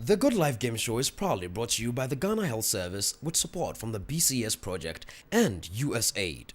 The Good Life Game Show is proudly brought to you by the Ghana Health Service with support from the BCS Project and USAID.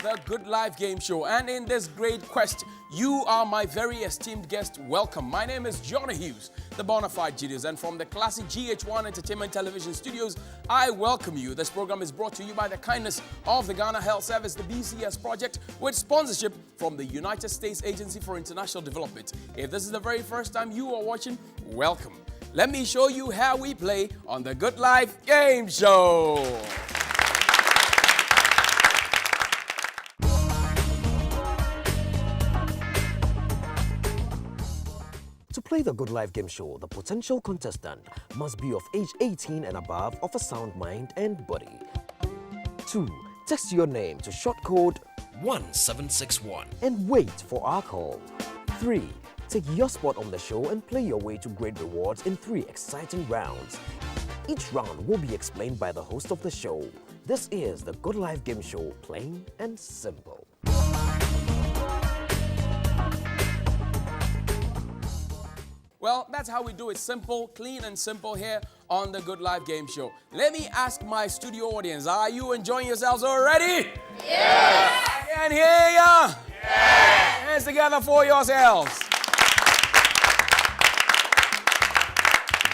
The Good Life Game Show, and in this great quest, you are my very esteemed guest. Welcome. My name is Johnny Hughes, the Bonafide Genius, and from the classic GH1 Entertainment Television Studios, I welcome you. This program is brought to you by the kindness of the Ghana Health Service, the BCS Project, with sponsorship from the United States Agency for International Development. If this is the very first time you are watching, welcome. Let me show you how we play on the Good Life Game Show. To play the Good Life Game Show, the potential contestant must be of age 18 and above, of a sound mind and body. 2. Text your name to short code 1761 and wait for our call. 3. Take your spot on the show and play your way to great rewards in 3 exciting rounds. Each round will be explained by the host of the show. This is the Good Life Game Show, plain and simple. Well, that's how we do it. Simple, clean and simple here on the Good Life Game Show. Let me ask my studio audience, are you enjoying yourselves already? Yes! I can hear ya! Yes! Hands together for yourselves.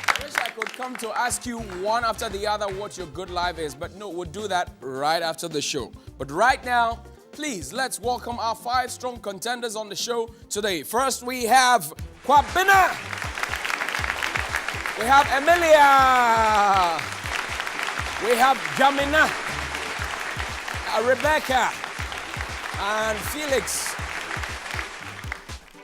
I wish I could come to ask you one after the other what your good life is, but no, we'll do that right after the show. But right now, please, let's welcome our 5 strong contenders on the show today. First, we have Kwabena. We have Emilia. We have Jamina, Rebecca, and Felix.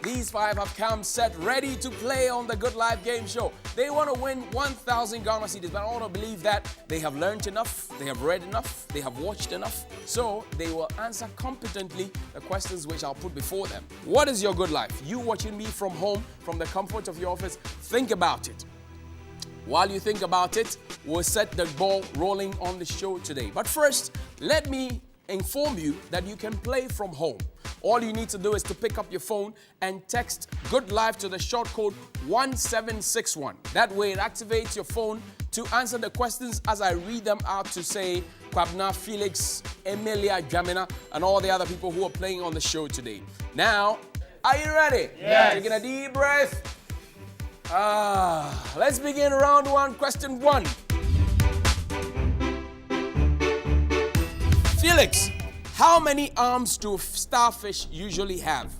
These 5 have come set ready to play on the Good Life Game Show. They want to win 1,000 Ghana cedis, but I want to believe that they have learned enough, they have read enough, they have watched enough, so they will answer competently the questions which I'll put before them. What is your good life? You watching me from home, from the comfort of your office, think about it. While you think about it, we'll set the ball rolling on the show today. But first, let me inform you that you can play from home. All you need to do is to pick up your phone and text Good Life to the short code 1761. That way it activates your phone to answer the questions as I read them out to say Kwabena, Felix, Emilia, Jamina, and all the other people who are playing on the show today. Now, are you ready? Yes. Taking a deep breath. Let's begin round 1, question 1. Felix, how many arms do starfish usually have?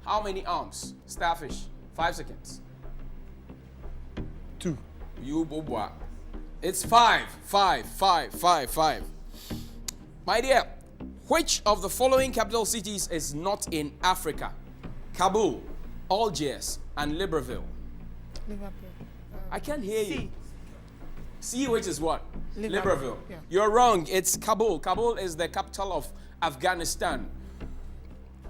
How many arms? Starfish. 5 seconds. 2. You boboa. It's 5. 5. My dear, which of the following capital cities is not in Africa? Kabul, Algiers, and Libreville. Liverpool. I can't hear you. C, which is what? Libreville. Yeah. You're wrong. It's Kabul. Kabul is the capital of Afghanistan.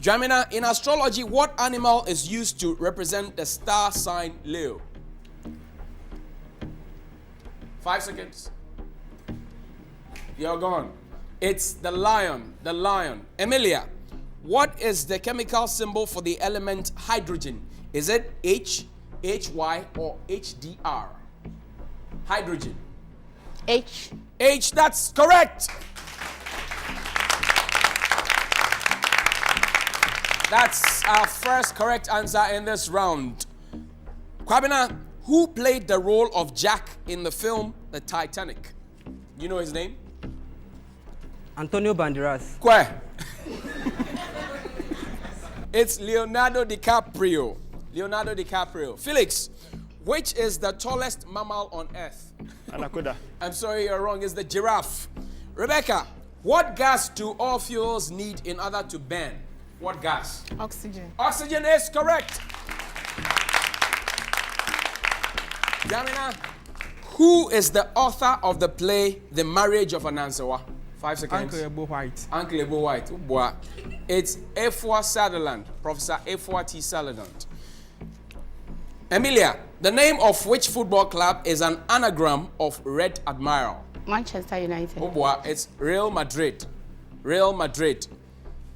Jamina, in astrology, what animal is used to represent the star sign Leo? 5 seconds. You're gone. It's the lion. The lion. Emilia, what is the chemical symbol for the element hydrogen? Is it H, HY, or HDR? Hydrogen. H. H, that's correct. That's our first correct answer in this round. Kwabena, who played the role of Jack in the film The Titanic? You know his name? Antonio Banderas. Kwe. It's Leonardo DiCaprio. Leonardo DiCaprio. Felix, which is the tallest mammal on earth? Anaconda. I'm sorry, you're wrong. It's the giraffe. Rebecca, what gas do all fuels need in order to burn? What gas? Oxygen. Oxygen is correct. Jamina, who is the author of the play The Marriage of Anansawa? 5 seconds. Uncle Ebo White. Uncle Ebo White. Oh boy. It's Efwa Sutherland, Professor Efwa T. Sutherland. Emilia, the name of which football club is an anagram of Red Admiral? Manchester United. Oh boy, it's Real Madrid. Real Madrid.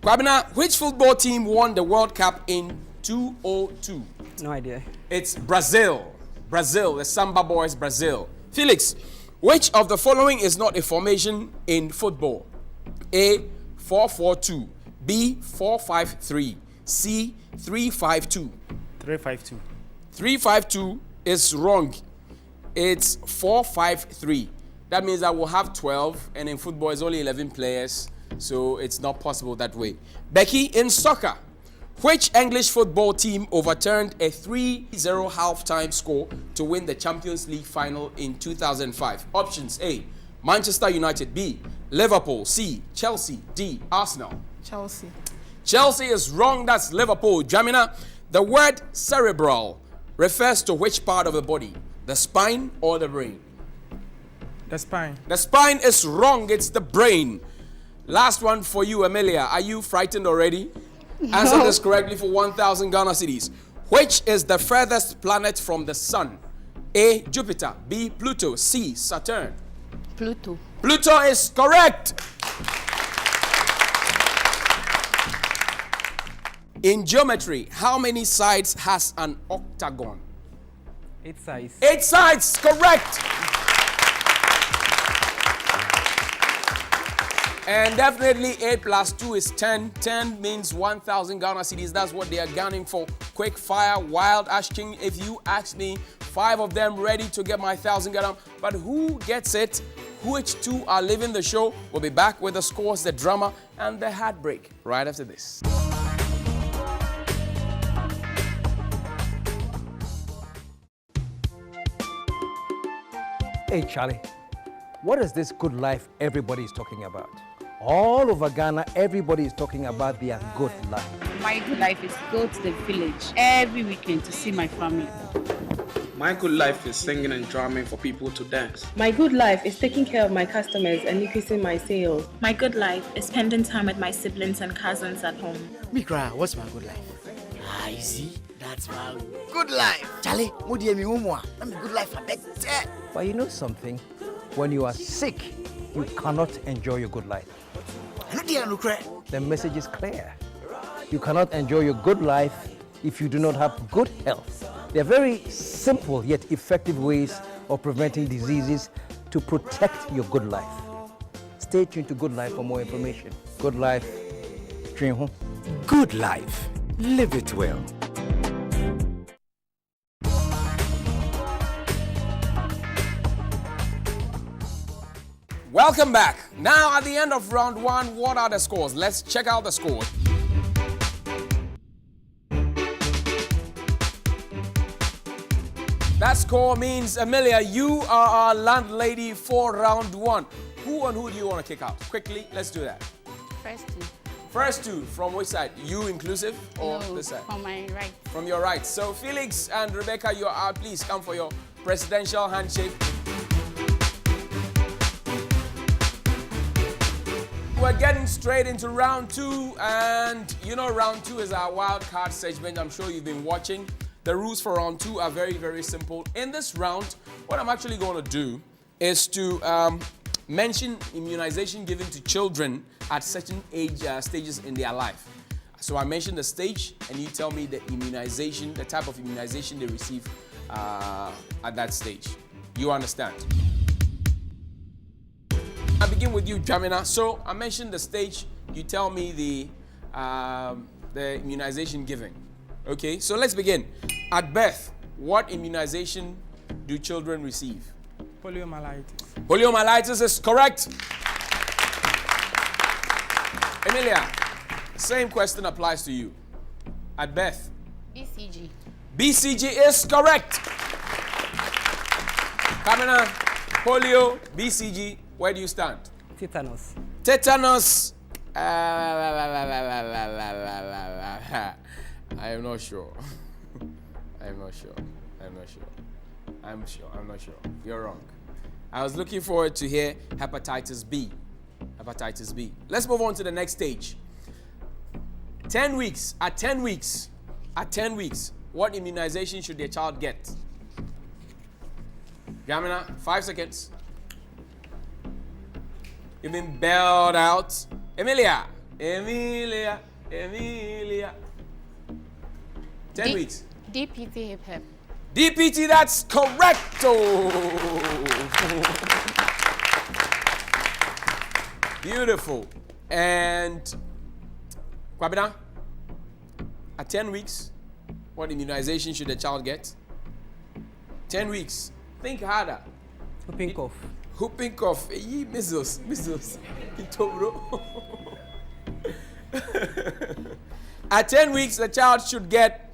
Kwabena, which football team won the World Cup in 2002? No idea. It's Brazil. Brazil, the Samba Boys, Brazil. Felix, which of the following is not a formation in football? A, 4-4-2. B, 4-5-3. C, 3-5-2. 352. 3-5-2 is wrong. It's 4-5-3. That means I will have 12, and in football it's only 11 players, so it's not possible that way. Becky, in soccer, which English football team overturned a 3-0 halftime score to win the Champions League final in 2005? Options: A, Manchester United. B, Liverpool. C, Chelsea. D, Arsenal. Chelsea. Chelsea is wrong. That's Liverpool. Jamina, the word cerebral refers to which part of the body? The spine or the brain? The spine. The spine is wrong. It's the brain. Last one for you, Amelia. Are you frightened already? Answer this correctly for 1,000 Ghana cedis. Which is the furthest planet from the sun? A, Jupiter. B, Pluto. C, Saturn. Pluto. Pluto is correct. In geometry, how many sides has an octagon? 8 size. 8 sides, correct. And definitely 8 plus 2 is 10. 10 means 1,000 Ghana cedis. That's what they are gunning for. Quick fire, wild asking. If you ask me, 5 of them ready to get my 1,000 Ghana. But who gets it? Which 2 are leaving the show? We'll be back with the scores, the drama, and the heartbreak right after this. Hey, Charlie, what is this good life everybody is talking about? All over Ghana, everybody is talking about their good life. My good life is go to the village every weekend to see my family. My good life is singing and drumming for people to dance. My good life is taking care of my customers and increasing my sales. My good life is spending time with my siblings and cousins at home. Mikra, what's my good life? You see, that's my good life. Charlie, what do you mean? I'm good life. I bet. But you know something? When you are sick, you cannot enjoy your good life. The message is clear. You cannot enjoy your good life if you do not have good health. There are very simple yet effective ways of preventing diseases to protect your good life. Stay tuned to Good Life for more information. Good Life, dream home. Good life. Live it well. Welcome back. Now at the end of round 1, what are the scores? Let's check out the scores. That score means, Amelia, you are our landlady for round 1. Who and who do you want to kick out? Quickly, let's do that. First 2. First 2, from which side? You inclusive or No, this side? from my right. From your right. So Felix and Rebecca, you are out. Please come for your presidential handshake. We're getting straight into round 2, and you know round 2 is our wild card segment. I'm sure you've been watching. The rules for round 2 are very, very simple. In this round, what I'm actually going to do is to mention immunization given to children at certain age stages in their life. So I mention the stage, and you tell me the immunization, the type of immunization they receive at that stage. You understand? I begin with you, Jamina. So I mentioned the stage. You tell me the immunization given. Okay, so let's begin. At birth, what immunization do children receive? Poliomyelitis. Poliomyelitis is correct. Emilia, same question applies to you. At birth. BCG. BCG is correct. Kamina, polio, BCG, where do you stand? Tetanus. Tetanus I am not sure. I'm not sure. I'm not sure. You're wrong. I was looking forward to hear hepatitis B. Hepatitis B. Let's move on to the next stage. 10 weeks. At 10 weeks, what immunization should your child get? Gamina, 5 seconds. You've been bailed out. Emilia. 10 weeks. DPT hip hip. DPT, that's correct. Beautiful. And Kwabena, at 10 weeks, what immunization should the child get? 10 weeks. Think harder. Whooping cough. Whooping cough. Measles. Itobro. At 10 weeks, the child should get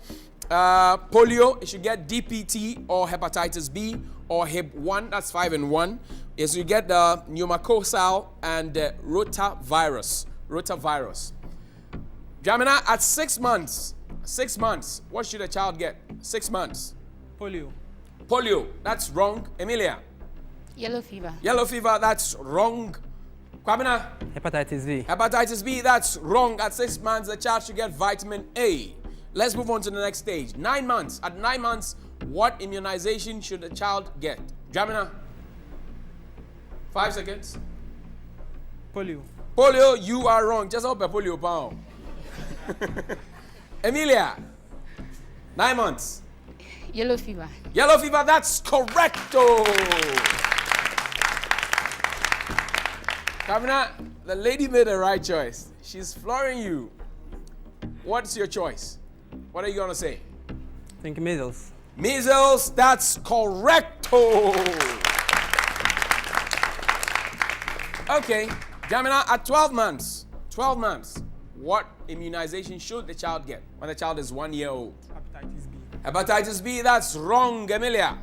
polio. It should get DPT or hepatitis B or Hib 1. That's 5 and 1. Yes, you get the pneumococcal and rotavirus. Jamina, at 6 months, what should a child get? 6 months. Polio, that's wrong. Emilia. Yellow fever. Yellow fever, that's wrong. Kwabena. Hepatitis B, that's wrong. At 6 months, the child should get vitamin A. Let's move on to the next stage. 9 months. At 9 months, what immunization should the child get? Jamina. 5 seconds. Polio, you are wrong. Just hope a polio pound. Emilia. 9 months. Yellow fever. Yellow fever, that's correct. Kamina, the lady made the right choice. She's flooring you. What's your choice? What are you going to say? I think measles. Measles, that's correct. Okay, Jamina, at 12 months, what immunization should the child get when the child is 1 year old? Hepatitis B. Hepatitis B, that's wrong. Emilia.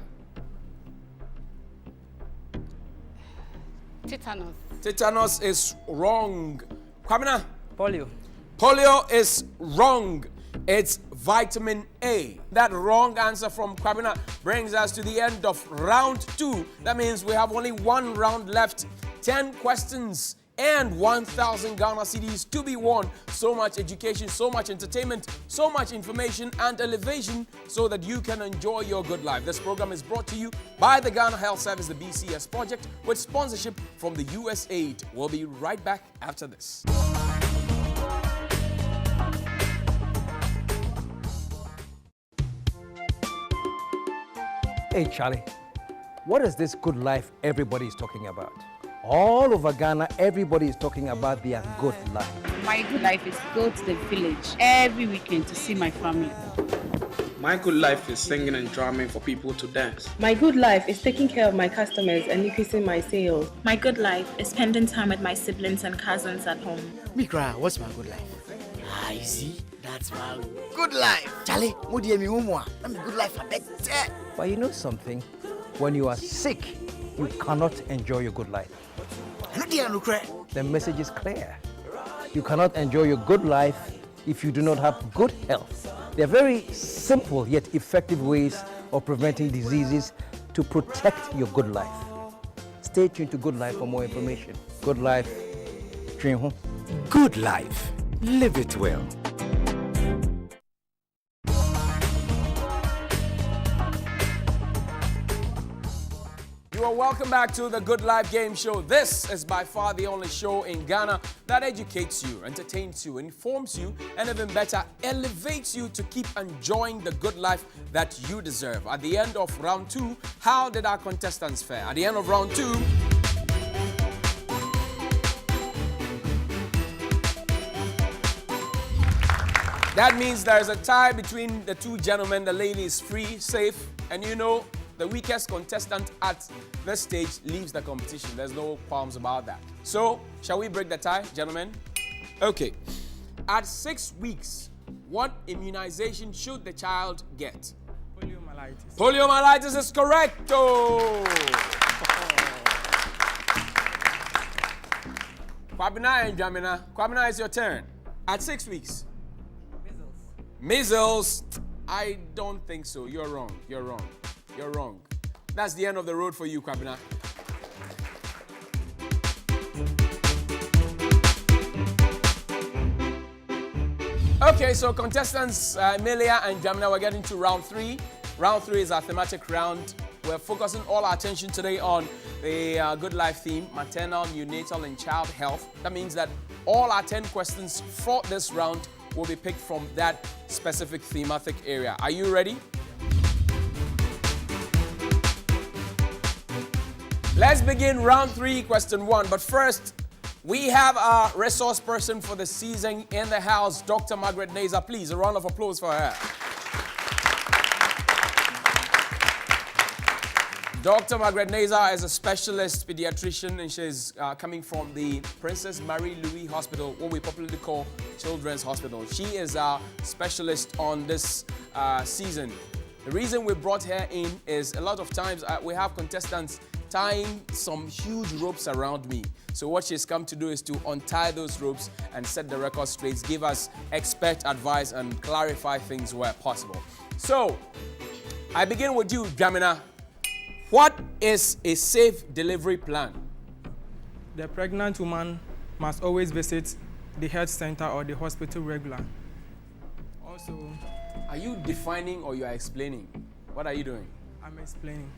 Tetanus. Tetanus is wrong. Kwamina. Polio is wrong. It's vitamin A. That wrong answer from Kwabena brings us to the end of round 2. That means we have only 1 round left. 10 questions and 1,000 Ghana cedis to be won. So much education, so much entertainment, so much information and elevation so that you can enjoy your good life. This program is brought to you by the Ghana Health Service, the BCS project, with sponsorship from the USAID. We'll be right back after this. Hey, Charlie, what is this good life everybody is talking about? All over Ghana, everybody is talking about their good life. My good life is go to the village every weekend to see my family. My good life is singing and drumming for people to dance. My good life is taking care of my customers and increasing my sales. My good life is spending time with my siblings and cousins at home. Mikra, what's my good life? You see, that's my good life. Charlie, I'm good life. I bet. But you know something? When you are sick, you cannot enjoy your good life. The message is clear. You cannot enjoy your good life if you do not have good health. There are very simple yet effective ways of preventing diseases to protect your good life. Stay tuned to Good Life for more information. Good Life, dream home. Good life. Live it well. You are welcome back to the Good Life Game Show. This is by far the only show in Ghana that educates you, entertains you, informs you, and even better, elevates you to keep enjoying the good life that you deserve. At the end of round 2, how did our contestants fare? At the end of round 2, that means there is a tie between the two gentlemen. The lady is free, safe, and you know, the weakest contestant at this stage leaves the competition. There's no qualms about that. So, shall we break the tie, gentlemen? Okay. At 6 weeks, what immunization should the child get? Poliomyelitis. Poliomyelitis is correct. Kwabena and Jamina. Kwabena, it's your turn. At 6 weeks. Measles. I don't think so. You're wrong. You're wrong. You're wrong. That's the end of the road for you, Kwabena. Okay, so contestants Amelia and Jamina, we're getting to round 3. Round 3 is our thematic round. We're focusing all our attention today on the Good Life theme, maternal, neonatal, and child health. That means that all our 10 questions for this round will be picked from that specific thematic area. Are you ready? Let's begin round 3, question 1. But first, we have our resource person for the season in the house, Dr. Margaret Nazer. Please, a round of applause for her. Dr. Margaret Nazer is a specialist pediatrician, and she's coming from the Princess Marie Louise Hospital, what we popularly call Children's Hospital. She is our specialist on this season. The reason we brought her in is a lot of times we have contestants tying some huge ropes around me. So what she's come to do is to untie those ropes and set the record straight, give us expert advice and clarify things where possible. So, I begin with you, Jamina. What is a safe delivery plan? The pregnant woman must always visit the health center or the hospital regularly. Also, are you defining or you are explaining? What are you doing? I'm explaining.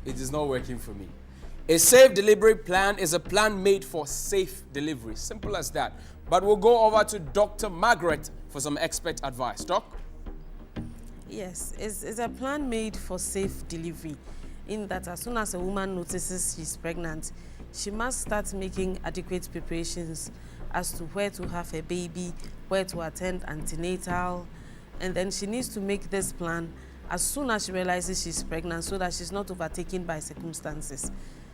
It is not working for me. A safe delivery plan is a plan made for safe delivery. Simple as that. But we'll go over to Dr. Margaret for some expert advice. Doc? Yes, it's a plan made for safe delivery. In that as soon as a woman notices she's pregnant, she must start making adequate preparations as to where to have a baby, where to attend antenatal, and then she needs to make this plan as soon as she realizes she's pregnant so that she's not overtaken by circumstances.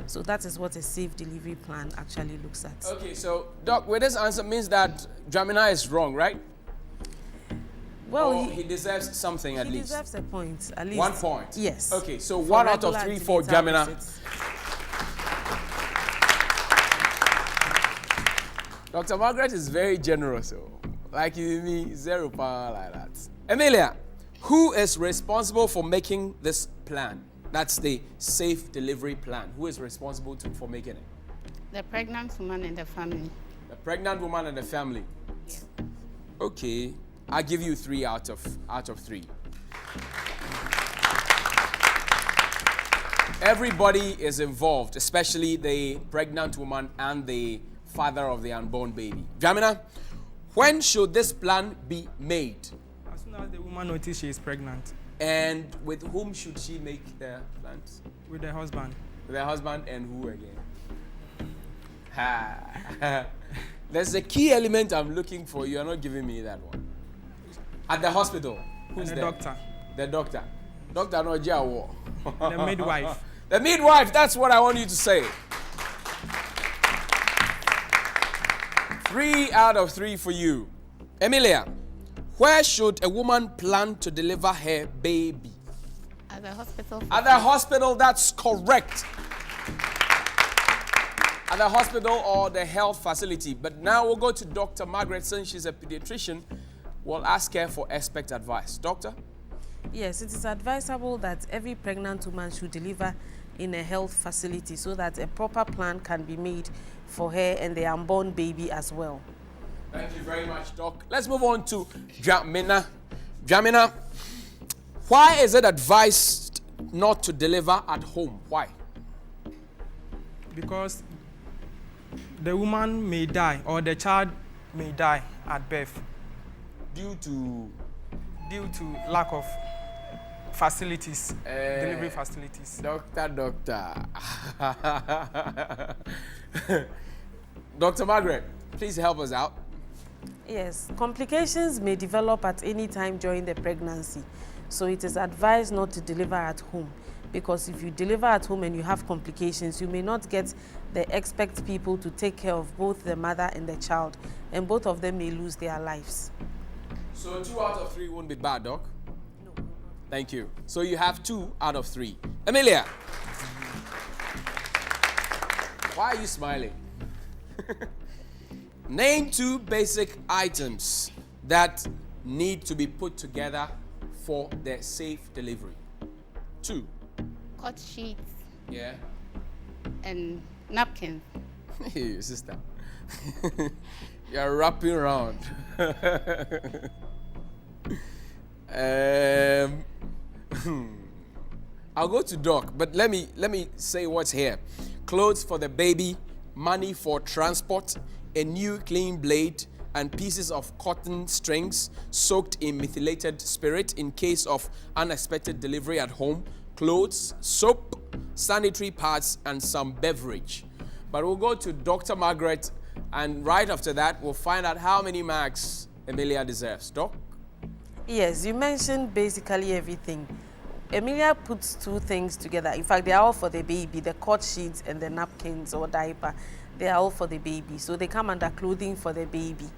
So that is what a safe delivery plan actually looks at. Okay, so Doc, with this answer means that Jamina is wrong, right? Well, he deserves something at least. He deserves a point, at least. 1 point? Yes. Okay, so 1 out of 3 for Jamina. Dr. Margaret is very generous, so like you me, 0 power like that. Amelia, who is responsible for making this plan? That's the safe delivery plan. Who is responsible for making it? The pregnant woman and the family. The pregnant woman and the family. Yeah. Okay. I'll give you 3 out of 3. Everybody is involved, especially the pregnant woman and the father of the unborn baby. Jamina, when should this plan be made? As soon as the woman notices she is pregnant. And with whom should she make the plans? With the husband. With the husband and who again? Ha. There's a key element I'm looking for. You are not giving me that one. At the hospital. Who's the there? doctor. The doctor. Dr. Nojawo. The midwife. The midwife, that's what I want you to say. 3 out of 3 for you. Emilia, where should a woman plan to deliver her baby? At the hospital. At the hospital, that's correct. At the hospital or the health facility. But now we'll go to Dr. Margaret, since she's a pediatrician. We'll ask her for expert advice. Doctor? Yes, it is advisable that every pregnant woman should deliver in a health facility so that a proper plan can be made for her and the unborn baby as well. Thank you very much, Doc. Let's move on to Jamina. Jamina, why is it advised not to deliver at home? Why? Because the woman may die or the child may die at birth. Due to lack of facilities, delivery facilities. Doctor. Dr. Margaret, please help us out. Yes, complications may develop at any time during the pregnancy. So it is advised not to deliver at home, because if you deliver at home and you have complications, you may not get the expert people to take care of both the mother and the child, and both of them may lose their lives. So 2 out of 3 won't be bad, Doc? No. Thank you. So you have 2 out of 3. Amelia. Why are you smiling? Name 2 basic items that need to be put together for the safe delivery. 2. Cut sheets Yeah. and napkins. Hey, sister. You're wrapping around. I'll go to Doc, but let me say what's here. Clothes for the baby, money for transport, a new clean blade, and pieces of cotton strings soaked in methylated spirit in case of unexpected delivery at home, clothes, soap, sanitary pads, and some beverage. But we'll go to Dr. Margaret, and right after that, we'll find out how many marks Emilia deserves. Doc? Yes, you mentioned basically everything. Emilia puts 2 things together. In fact, they are all for the baby, the cut sheets and the napkins or diaper. They are all for the baby. So they come under clothing for the baby.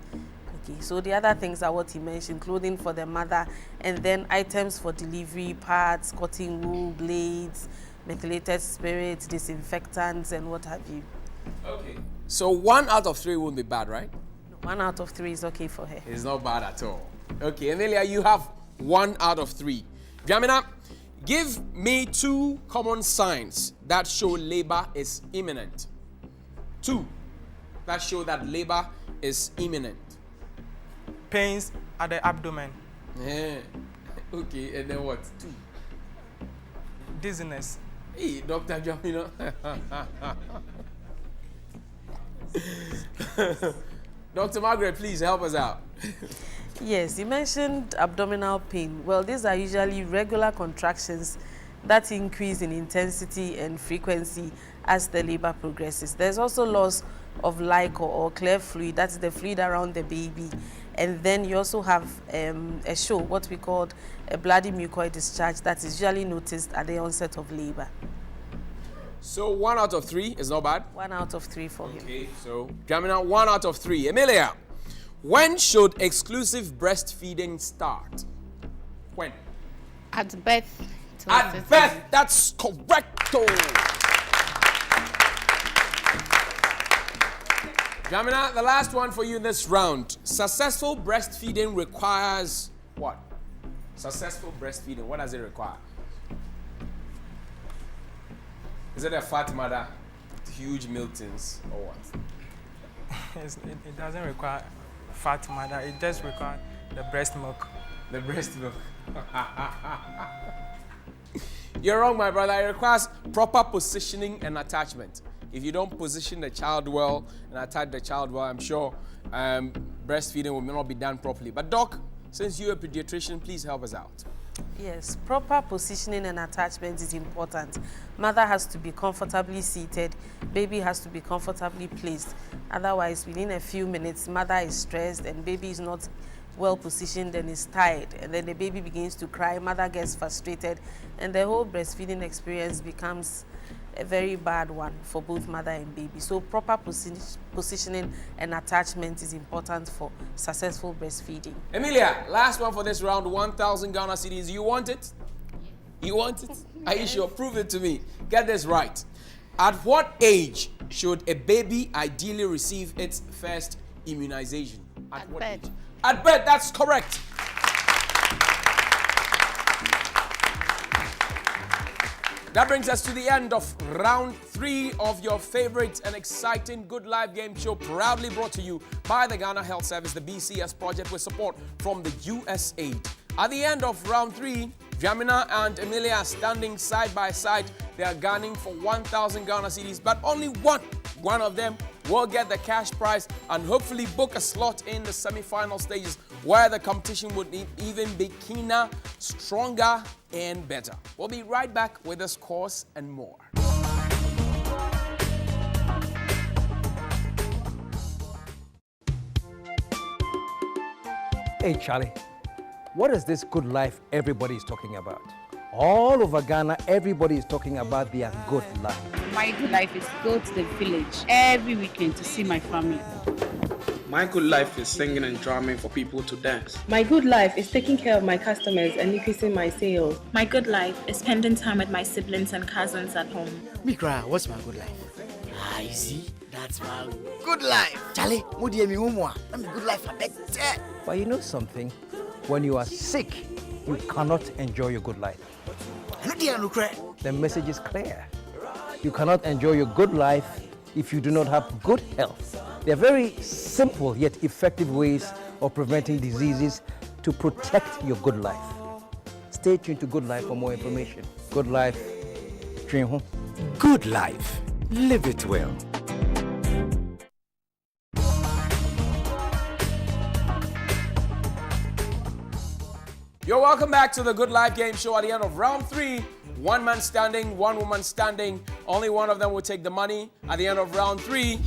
Okay, so the other things are what he mentioned, clothing for the mother, and then items for delivery, pads, cotton wool, blades, methylated spirits, disinfectants, and what have you. Okay. So 1 out of 3 won't be bad, right? 1 out of 3 is okay for her. It's not bad at all. Okay, Emilia, you have 1 out of 3. Jamina, give me 2 common signs that show labor is imminent. 2 that show that labor is imminent. Pains at the abdomen. Yeah. Okay, and then what? 2. Dizziness. Hey, Dr. Jamina. Dr. Margaret, please help us out. Yes, you mentioned abdominal pain. Well, these are usually regular contractions that increase in intensity and frequency as the labor progresses. There's also loss of liquor or clear fluid, that's the fluid around the baby. And then you also have a show, what we call a bloody mucoid discharge, that is usually noticed at the onset of labor. So 1 out of 3 is not bad? 1 out of 3 for him. Okay, so Jamina, 1 out of 3. Emilia, when should exclusive breastfeeding start? When? At birth. At birth, that's correcto. Jamina, the last one for you in this round. Successful breastfeeding requires what? Successful breastfeeding, what does it require? Is it a fat mother, huge milk tins, or what? It doesn't require fat mother, it just requires the breast milk. The breast milk. You're wrong, my brother. It requires proper positioning and attachment. If you don't position the child well and attach the child well, I'm sure breastfeeding will not be done properly. But Doc, since you're a pediatrician, please help us out. Yes, proper positioning and attachment is important. Mother has to be comfortably seated, baby has to be comfortably placed. Otherwise, within a few minutes, mother is stressed and baby is not well positioned and is tired. And then the baby begins to cry, mother gets frustrated, and the whole breastfeeding experience becomes a very bad one for both mother and baby. So proper positioning and attachment is important for successful breastfeeding. Emilia, last one for this round, 1,000 Ghana cedis. You want it? You want it? Are you sure? Prove it to me. Get this right. At what age should a baby ideally receive its first immunization? At what age? At birth, that's correct. That brings us to the end of round 3 of your favorite and exciting Good Life game show, proudly brought to you by the Ghana Health Service, the BCS project, with support from the USAID. At the end of round 3, Jamina and Emilia are standing side by side. They are gunning for 1,000 Ghana cedis, but only one of them will get the cash prize and hopefully book a slot in the semi-final stages where the competition would even be keener, stronger, and better. We'll be right back with the scores and more. Hey, Charlie, what is this good life everybody is talking about? All over Ghana, everybody is talking about their good life. My good life is go to the village every weekend to see my family. My good life is singing and drumming for people to dance. My good life is taking care of my customers and increasing my sales. My good life is spending time with my siblings and cousins at home. Mikra, what's my good life? You see, That's my good life. Charlie, Mudi mi umwa. I'm good life. I bet. But you know something? When you are sick, you cannot enjoy your good life. The message is clear. You cannot enjoy your good life if you do not have good health. There are very simple yet effective ways of preventing diseases to protect your good life. Stay tuned to Good Life for more information. Good Life, dream home. Good life. Live it well. You're welcome back to the Good Life Game Show. At the end of round 3, one man standing, one woman standing. Only one of them will take the money. At the end of round 3,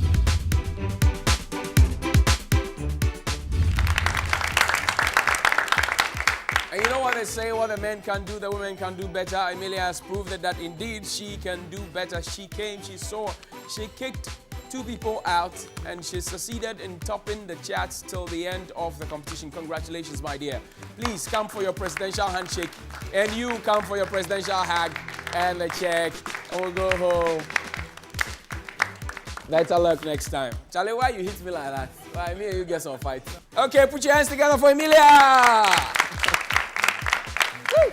and you know what they say, what the men can do, the women can do better. Amelia has proved that indeed she can do better. She came, she saw, she kicked 2 people out, and she succeeded in topping the charts till the end of the competition. Congratulations, my dear. Please come for your presidential handshake, and you come for your presidential hug and the check, and we'll go home. Better luck next time. Charlie, why you hit me like that? Why me and you get some fight? Okay, put your hands together for Emilia. Woo.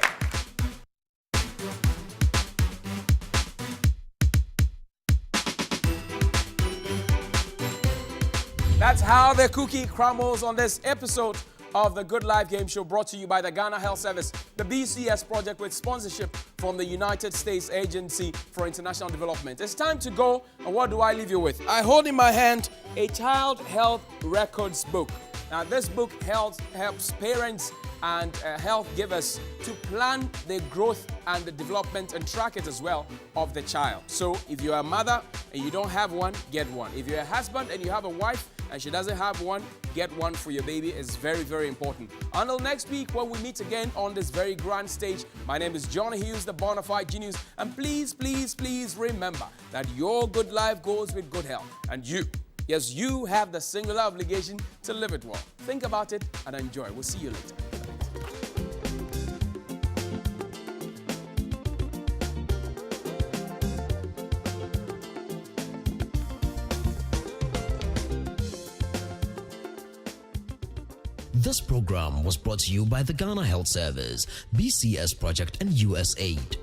That's how the cookie crumbles on this episode of the Good Life Game Show, brought to you by the Ghana Health Service, the BCS project with sponsorship from the United States Agency for International Development. It's time to go, and what do I leave you with? I hold in my hand a child health records book. Now, this book helps parents and health givers to plan the growth and the development and track it as well of the child. So if you're a mother and you don't have one, get one. If you're a husband and you have a wife and she doesn't have one, get one for your baby. It's very, very important. Until next week when we meet again on this very grand stage, my name is John Hughes, the Bonafide Genius, and please, please, please remember that your good life goes with good health, and you, yes, you have the singular obligation to live it well. Think about it and enjoy. We'll see you later. This program was brought to you by the Ghana Health Service, BCS Project and USAID.